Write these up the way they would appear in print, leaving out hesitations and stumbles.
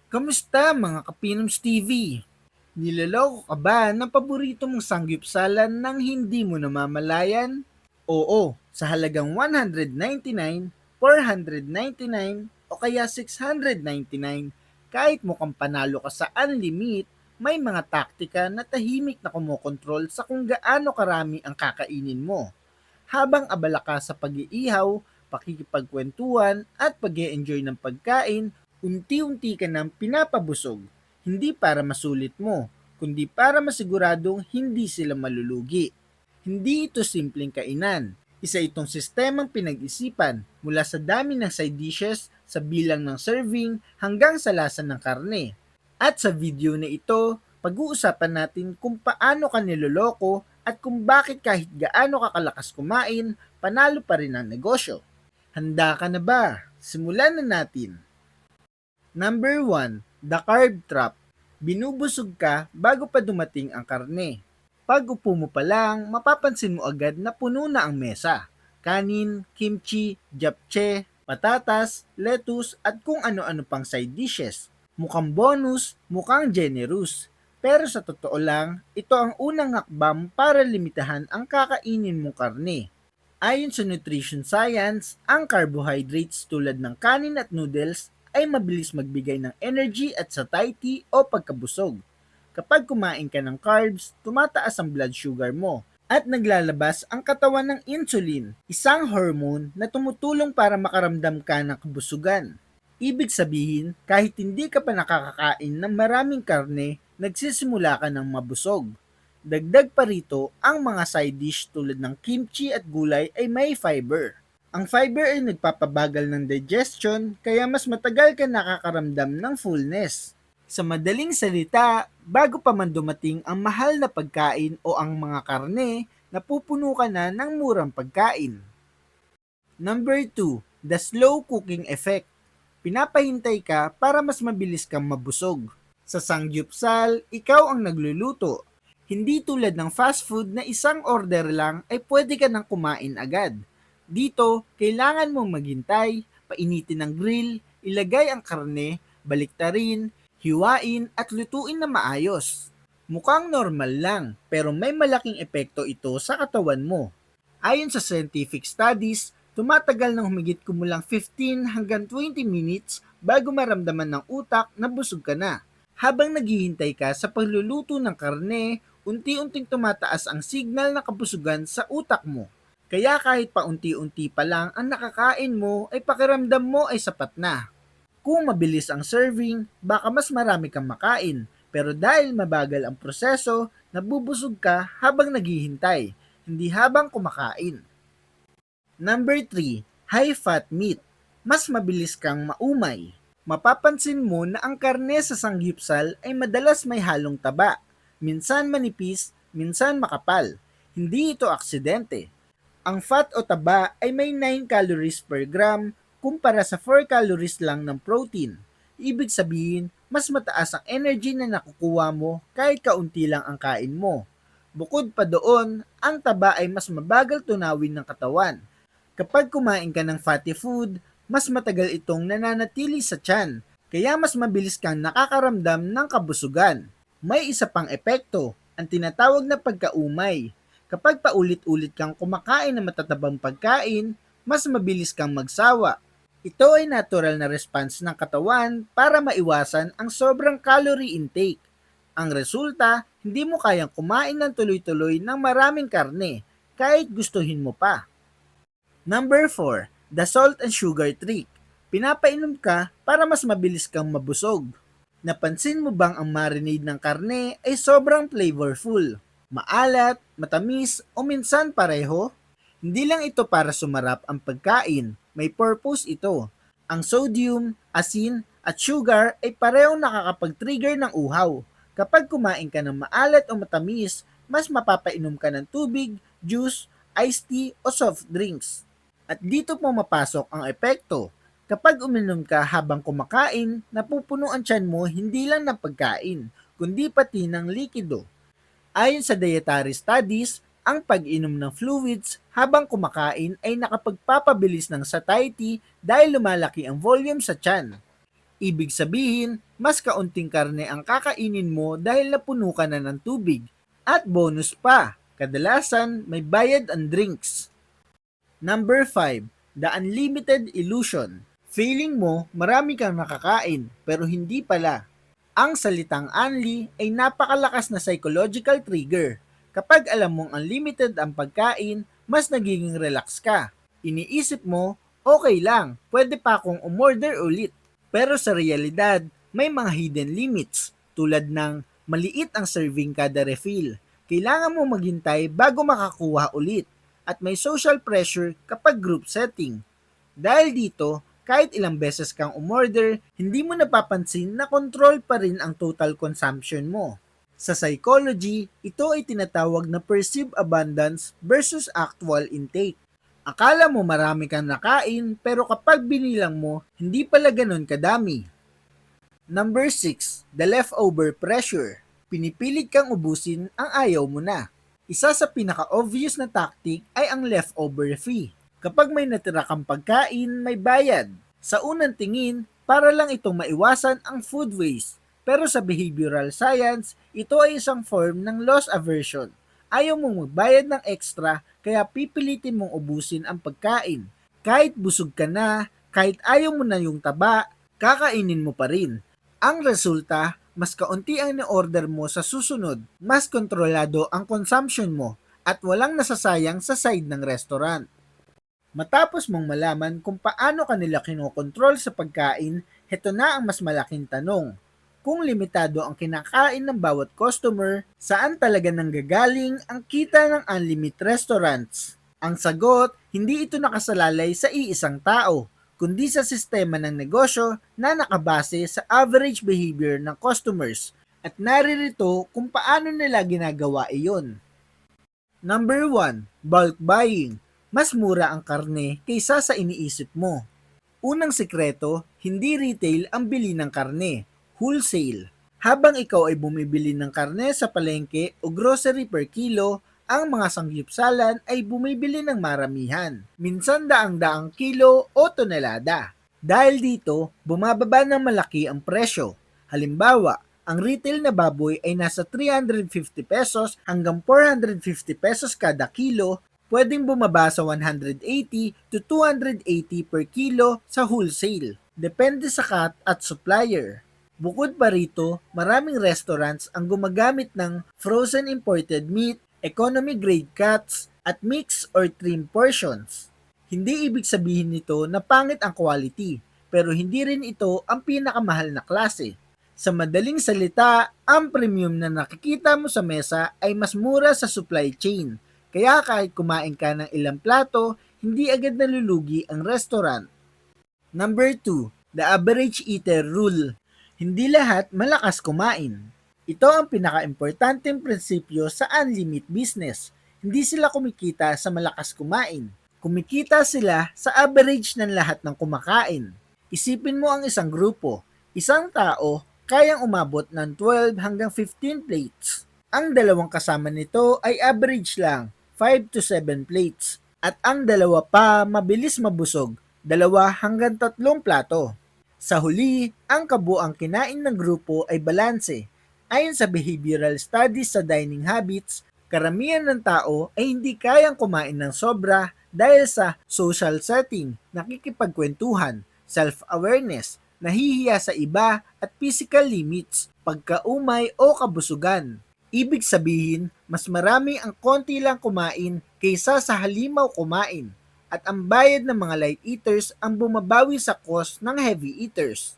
Kamusta mga Kapinoms TV? Niloloko ka ba ng paborito mong sanggupsalan nang hindi mo namamalayan? Oo, sa halagang 199, 499 o kaya 699, kahit mukhang panalo ka sa unlimit, may mga taktika na tahimik na kumokontrol sa kung gaano karami ang kakainin mo. Habang abala ka sa pag-iihaw, pakikipagkwentuhan at pag enjoy ng pagkain, unti-unti ka nang pinapabusog. Hindi para masulit mo, kundi para masiguradong hindi sila malulugi. Hindi ito simpleng kainan. Isa itong sistemang pinag-isipan mula sa dami ng side dishes sa bilang ng serving hanggang sa lasa ng karne. At sa video na ito, pag-uusapan natin kung paano ka niloloko at kung bakit kahit gaano ka kalakas kumain, panalo pa rin ang negosyo. Handa ka na ba? Simulan na natin. Number 1, the carb trap. Binubusog ka bago pa dumating ang karne. Pag upo mo pa lang, mapapansin mo agad na puno na ang mesa. Kanin, kimchi, japchae, patatas, lettuce at kung ano-ano pang side dishes. Mukhang bonus, mukhang generous. Pero sa totoo lang, ito ang unang hakbang para limitahan ang kakainin mong karne. Ayon sa nutrition science, ang carbohydrates tulad ng kanin at noodles ay mabilis magbigay ng energy at satiety o pagkabusog. Kapag kumain ka ng carbs, tumataas ang blood sugar mo at naglalabas ang katawan ng insulin, isang hormone na tumutulong para makaramdam ka ng kabusugan. Ibig sabihin, kahit hindi ka pa nakakakain ng maraming karne, nagsisimula ka ng mabusog. Dagdag pa rito, ang mga side dish tulad ng kimchi at gulay ay may fiber. Ang fiber ay nagpapabagal ng digestion kaya mas matagal ka nakakaramdam ng fullness. Sa madaling salita, bago pa man dumating ang mahal na pagkain o ang mga karne, napupuno ka na ng murang pagkain. Number 2, the slow cooking effect. Pinapahintay ka para mas mabilis kang mabusog. Sa sangyupsal, ikaw ang nagluluto. Hindi tulad ng fast food na isang order lang ay pwede ka nang kumain agad. Dito, kailangan mong maghintay, painitin ng grill, ilagay ang karne, baliktarin, hiwain at lutuin na maayos. Mukhang normal lang, pero may malaking epekto ito sa katawan mo. Ayon sa scientific studies, tumatagal ng humigit kumulang 15 hanggang 20 minutes bago maramdaman ng utak na busog ka na. Habang naghihintay ka sa pagluluto ng karne, unti-unting tumataas ang signal ng kabusugan sa utak mo. Kaya kahit paunti-unti pa lang ang nakakain mo ay pakiramdam mo ay sapat na. Kung mabilis ang serving, baka mas marami kang makain. Pero dahil mabagal ang proseso, nabubusog ka habang naghihintay, hindi habang kumakain. Number 3, high-fat meat. Mas mabilis kang maumay. Mapapansin mo na ang karne sa sanggipsal ay madalas may halong taba. Minsan manipis, minsan makapal. Hindi ito aksidente. Ang fat o taba ay may 9 calories per gram kumpara sa 4 calories lang ng protein. Ibig sabihin, mas mataas ang energy na nakukuha mo kahit kaunti lang ang kain mo. Bukod pa doon, ang taba ay mas mabagal tunawin ng katawan. Kapag kumain ka ng fatty food, mas matagal itong nananatili sa tiyan, kaya mas mabilis kang nakakaramdam ng kabusugan. May isa pang epekto, ang tinatawag na pagkaumay. Kapag paulit-ulit kang kumakain ng matatabang pagkain, mas mabilis kang magsawa. Ito ay natural na response ng katawan para maiwasan ang sobrang calorie intake. Ang resulta, hindi mo kayang kumain ng tuloy-tuloy ng maraming karne, kahit gustuhin mo pa. Number 4, the salt and sugar trick. Pinapainom ka para mas mabilis kang mabusog. Napansin mo bang ang marinade ng karne ay sobrang flavorful? Maalat, matamis, o minsan pareho? Hindi lang ito para sumarap ang pagkain, may purpose ito. Ang sodium, asin, at sugar ay parehong nakakapag-trigger ng uhaw. Kapag kumain ka ng maalat o matamis, mas mapapainom ka ng tubig, juice, iced tea o soft drinks. At dito pumapasok ang epekto. Kapag uminom ka habang kumakain, napupuno ang tiyan mo hindi lang ng pagkain, kundi pati ng likido. Ayon sa dietary studies, ang pag-inom ng fluids habang kumakain ay nakapagpapabilis ng satiety dahil lumalaki ang volume sa tiyan. Ibig sabihin, mas kaunting karne ang kakainin mo dahil napuno ka na ng tubig. At bonus pa, kadalasan may bayad ang drinks. Number 5, the unlimited illusion. Feeling mo marami kang nakakain pero hindi pala. Ang salitang unli ay napakalakas na psychological trigger. Kapag alam mong unlimited ang pagkain, mas nagiging relax ka. Iniisip mo, okay lang, pwede pa akong umorder ulit. Pero sa realidad, may mga hidden limits tulad ng maliit ang serving kada refill. Kailangan mo maghintay bago makakuha ulit at may social pressure kapag group setting. Dahil dito, kahit ilang beses kang umorder, hindi mo napapansin na control pa rin ang total consumption mo. Sa psychology, ito ay tinatawag na perceived abundance versus actual intake. Akala mo marami kang nakain pero kapag binilang mo, hindi pala ganun kadami. Number 6, the leftover pressure. Pinipilit kang ubusin ang ayaw mo na. Isa sa pinaka-obvious na tactic ay ang leftover fee. Kapag may natira kang pagkain, may bayad. Sa unang tingin, para lang itong maiwasan ang food waste. Pero sa behavioral science, ito ay isang form ng loss aversion. Ayaw mong magbayad ng extra, kaya pipilitin mong ubusin ang pagkain. Kahit busog ka na, kahit ayaw mo na yung taba, kakainin mo pa rin. Ang resulta, mas kaunti ang ni-order mo sa susunod, mas kontrolado ang consumption mo, at walang nasasayang sa side ng restaurant. Matapos mong malaman kung paano kanila kinokontrol sa pagkain, heto na ang mas malaking tanong. Kung limitado ang kinakain ng bawat customer, saan talaga nanggagaling ang kita ng unlimited restaurants? Ang sagot, hindi ito nakasalalay sa iisang tao, kundi sa sistema ng negosyo na nakabase sa average behavior ng customers at naririto kung paano nila ginagawa iyon. Number 1, bulk buying. Mas mura ang karne kaysa sa iniisip mo. Unang sikreto, hindi retail ang bili ng karne, wholesale. Habang ikaw ay bumibili ng karne sa palengke o grocery per kilo, ang mga sanggipsalan ay bumibili ng maramihan, minsan daang-daang kilo o tonelada. Dahil dito, bumababa ng malaki ang presyo. Halimbawa, ang retail na baboy ay nasa 350 pesos hanggang 450 pesos kada kilo, pwedeng bumaba sa 180 to 280 per kilo sa wholesale. Depende sa cut at supplier. Bukod pa rito, maraming restaurants ang gumagamit ng frozen imported meat, economy grade cuts, at mix or trim portions. Hindi ibig sabihin nito na pangit ang quality, pero hindi rin ito ang pinakamahal na klase. Sa madaling salita, ang premium na nakikita mo sa mesa ay mas mura sa supply chain, kaya kahit kumain ka ng ilang plato, hindi agad nalulugi ang restaurant. Number 2, the average eater rule. Hindi lahat malakas kumain. Ito ang pinaka-importanteng prinsipyo sa unlimited business. Hindi sila kumikita sa malakas kumain. Kumikita sila sa average ng lahat ng kumakain. Isipin mo ang isang grupo. Isang tao, kayang umabot ng 12 hanggang 15 plates. Ang dalawang kasama nito ay average lang, 5 to 7 plates. At ang dalawa pa mabilis mabusog, 2 hanggang 3 plato. Sa huli, ang kabuang kinain ng grupo ay balanse. Ayon sa behavioral studies sa dining habits, karamihan ng tao ay hindi kayang kumain ng sobra dahil sa social setting, nakikipagkwentuhan, self-awareness, nahihiya sa iba at physical limits, pagkaumay o kabusugan. Ibig sabihin, mas marami ang konti lang kumain kaysa sa halimaw kumain. At ang bayad ng mga light eaters ang bumabawi sa cost ng heavy eaters.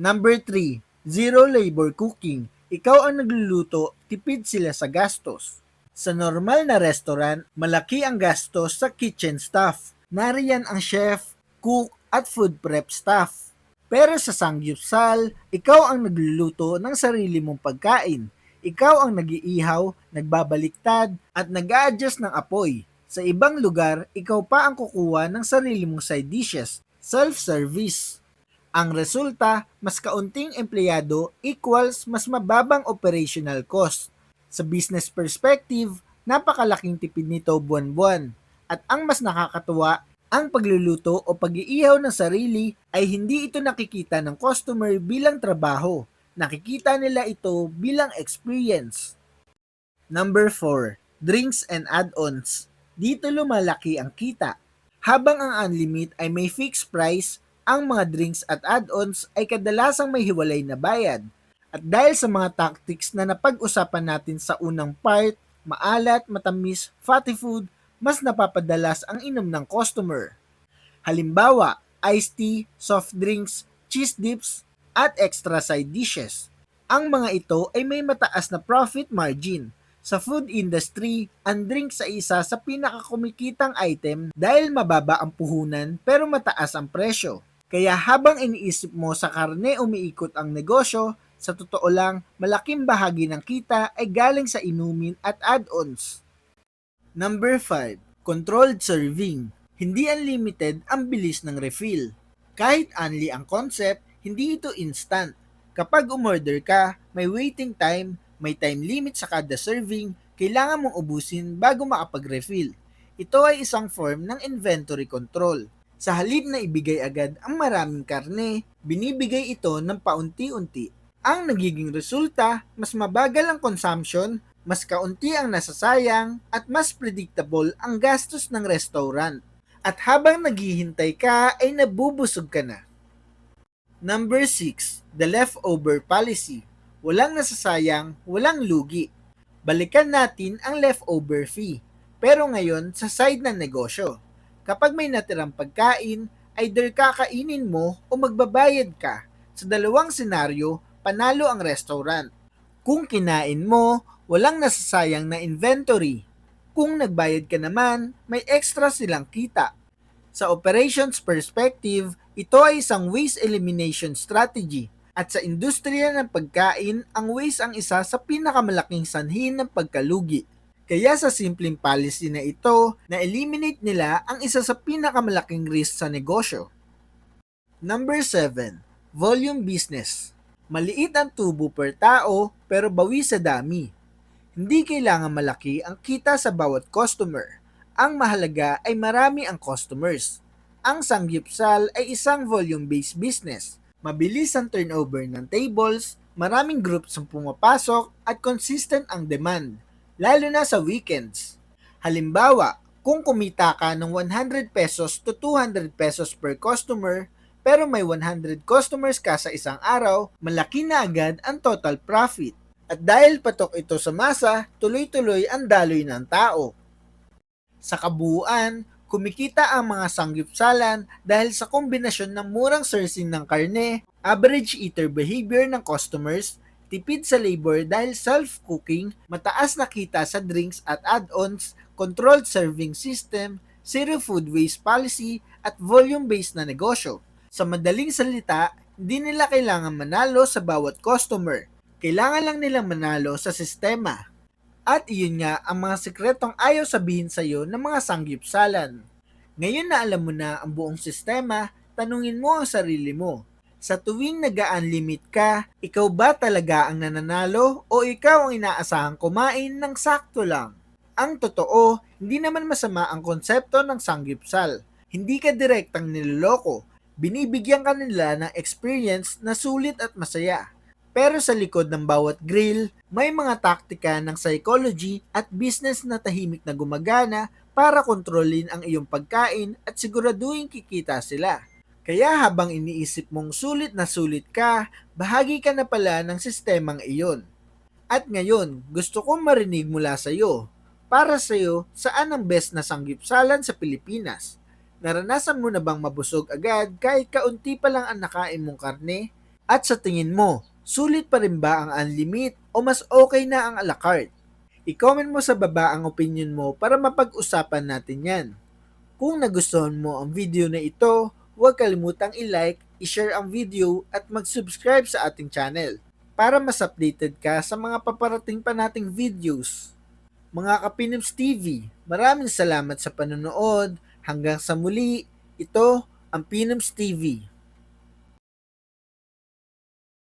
Number 3, zero labor cooking. Ikaw ang nagluluto, tipid sila sa gastos. Sa normal na restaurant, malaki ang gastos sa kitchen staff. Nariyan ang chef, cook at food prep staff. Pero sa sangyupsal, ikaw ang nagluluto ng sarili mong pagkain. Ikaw ang nag-iihaw, nagbabaliktad at nag-a-adjust ng apoy. Sa ibang lugar, ikaw pa ang kukuha ng sarili mong side dishes, self-service. Ang resulta, mas kaunting empleyado equals mas mababang operational cost. Sa business perspective, napakalaking tipid nito buwan-buwan. At ang mas nakakatuwa, Ang pagluluto o pag-iihaw ng sarili ay hindi ito nakikita ng customer bilang trabaho. Nakikita nila ito bilang experience. Number 4, drinks and add-ons. Dito lumalaki ang kita. Habang ang unlimit ay may fixed price, ang mga drinks at add-ons ay kadalasang may hiwalay na bayad. At dahil sa mga tactics na napag-usapan natin sa unang part, maalat, matamis, fatty food, mas napapadalas ang inom ng customer. Halimbawa, iced tea, soft drinks, cheese dips, at extra side dishes. Ang mga ito ay may mataas na profit margin. Sa food industry, ang drinks ay isa sa pinakakumikitang item dahil mababa ang puhunan pero mataas ang presyo. Kaya habang iniisip mo sa karne umiikot ang negosyo, sa totoo lang, malaking bahagi ng kita ay galing sa inumin at add-ons. Number 5, controlled serving. Hindi unlimited ang bilis ng refill. Kahit only ang concept, hindi ito instant. Kapag umorder ka, may waiting time, may time limit sa kada serving, kailangan mong ubusin bago makapag-refill. Ito ay isang form ng inventory control. Sa halip na ibigay agad ang maraming karne, binibigay ito ng paunti-unti. Ang nagiging resulta, mas mabagal ang consumption, mas kaunti ang nasasayang, at mas predictable ang gastos ng restaurant. At habang naghihintay ka ay nabubusog ka na. Number 6, the leftover policy. Walang nasasayang, walang lugi. Balikan natin ang leftover fee. Pero ngayon sa side ng negosyo. Kapag may natirang pagkain, either kakainin mo o magbabayad ka. Sa dalawang senaryo, panalo ang restaurant. Kung kinain mo, walang nasasayang na inventory. Kung nagbayad ka naman, may extra silang kita. Sa operations perspective, ito ay isang waste elimination strategy. At sa industriya ng pagkain, ang waste ang isa sa pinakamalaking sanhi ng pagkalugi. Kaya sa simpleng policy na ito, na-eliminate nila ang isa sa pinakamalaking risk sa negosyo. Number 7, volume business. Maliit ang tubo per tao pero bawi sa dami. Hindi kailangan malaki ang kita sa bawat customer. Ang mahalaga ay marami ang customers. Ang sanggipsal ay isang volume-based business. Mabilis ang turnover ng tables, maraming groups ang pumapasok at consistent ang demand, lalo na sa weekends. Halimbawa, kung kumita ka ng 100 pesos to 200 pesos per customer, pero may 100 customers ka sa isang araw, malaki na agad ang total profit. At dahil patok ito sa masa, tuloy-tuloy ang daloy ng tao. Sa kabuuan, kumikita ang mga sanggipsalan dahil sa kombinasyon ng murang sourcing ng karne, average eater behavior ng customers, tipid sa labor dahil self-cooking, mataas na kita sa drinks at add-ons, controlled serving system, zero food waste policy, at volume-based na negosyo. Sa madaling salita, hindi nila kailangan manalo sa bawat customer. Kailangan lang nilang manalo sa sistema. At iyon nga ang mga sikretong ayaw sabihin sa iyo ng mga sanggipsalan. Ngayon na alam mo na ang buong sistema, tanungin mo ang sarili mo. Sa tuwing nag-unlimit ka, ikaw ba talaga ang nananalo o ikaw ang inaasahang kumain ng sakto lang? Ang totoo, hindi naman masama ang konsepto ng sanggipsal. Hindi ka direktang niloloko. Binibigyan ka nila ng experience na sulit at masaya. Pero sa likod ng bawat grill, may mga taktika ng psychology at business na tahimik na gumagana para kontrolin ang iyong pagkain at siguraduhin kikita sila. Kaya habang iniisip mong sulit na sulit ka, bahagi ka na pala ng sistemang iyon. At ngayon, gusto kong marinig mula sa iyo. Para sa iyo, saan ang best na sanggipsalan sa Pilipinas? Naranasan mo na bang mabusog agad kahit kaunti pa lang ang nakain mong karne? At sa tingin mo, sulit pa rin ba ang unlimit o mas okay na ang a la carte? I-comment mo sa baba ang opinion mo para mapag-usapan natin yan. Kung nagustuhan mo ang video na ito, huwag kalimutang i-like, i-share ang video at mag-subscribe sa ating channel para mas updated ka sa mga paparating pa nating videos. Mga Kapinoms TV, maraming salamat sa panonood. Hanggang sa muli, ito ang Pinoms TV.